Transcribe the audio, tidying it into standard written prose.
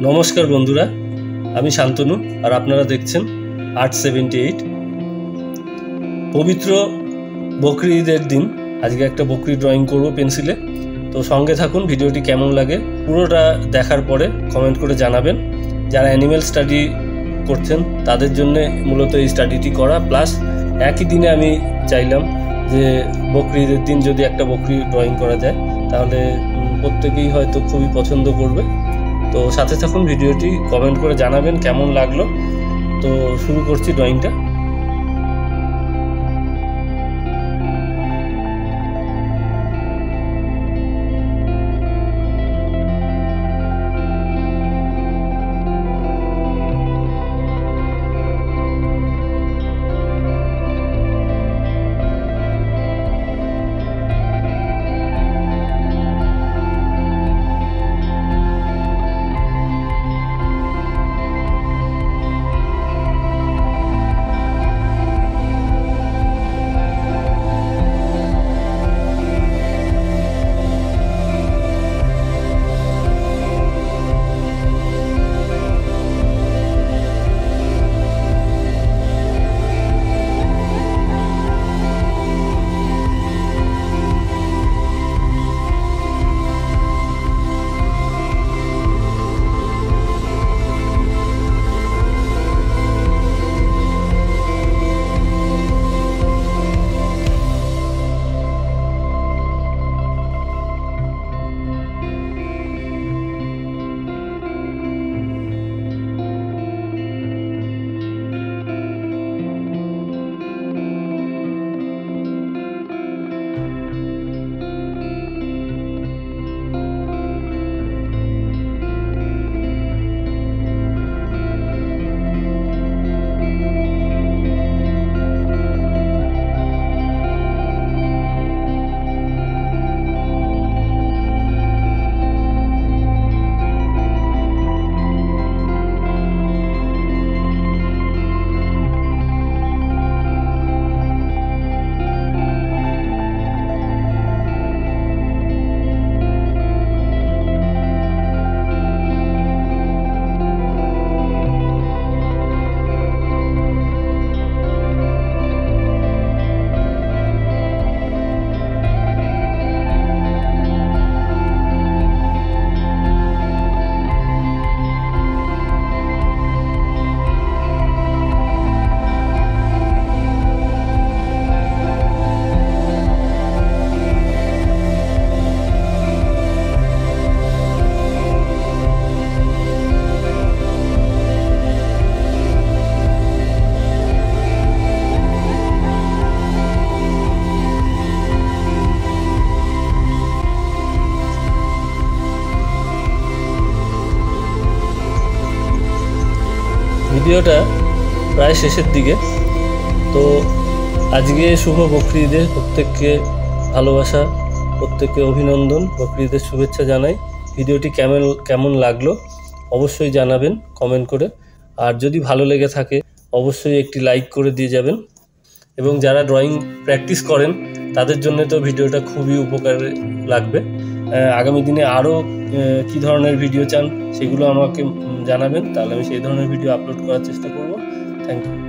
নমস্কার বন্ধুরা, আমি শান্তনু আর আপনারা দেখছেন Art78। পবিত্র বকরি ঈদের দিন আজকে একটা বকরি ড্রয়িং করব পেন্সিলে। তো সঙ্গে থাকুন, ভিডিওটি কেমন লাগে পুরোটা দেখার পরে কমেন্ট করে জানাবেন। যারা অ্যানিম্যাল স্টাডি করছেন তাদের জন্য মূলত এই স্টাডিটি করা, প্লাস একই দিনে আমি চাইলাম যে বকরি ঈদের দিন যদি একটা বকরি ড্রয়িং করা যায় তাহলে প্রত্যেকেই হয়তো খুবই পছন্দ করবে। তো সাথে থাকুন, ভিডিওটি কমেন্ট করে জানাবেন কেমন লাগলো। তো শুরু করছি ড্রয়িংটা। ভিডিওটা প্রায় শেষের দিকে। তো আজকে শুভ বকরি ঈদে প্রত্যেককে ভালোবাসা, প্রত্যেককে অভিনন্দন, বকরি ঈদের শুভেচ্ছা জানাই। ভিডিওটি কেমন লাগলো অবশ্যই জানাবেন কমেন্ট করে, আর যদি ভালো লেগে থাকে অবশ্যই একটি লাইক করে দিয়ে যাবেন। এবং যারা ড্রয়িং প্র্যাকটিস করেন তাদের জন্য তো ভিডিওটা খুবই উপকারে লাগবে। আগামী দিনে আরও কী ধরনের ভিডিও চান সেগুলো আমাকে জানাবেন, তাহলে আমি সেই ধরনের ভিডিও আপলোড করার চেষ্টা করব। Thank you.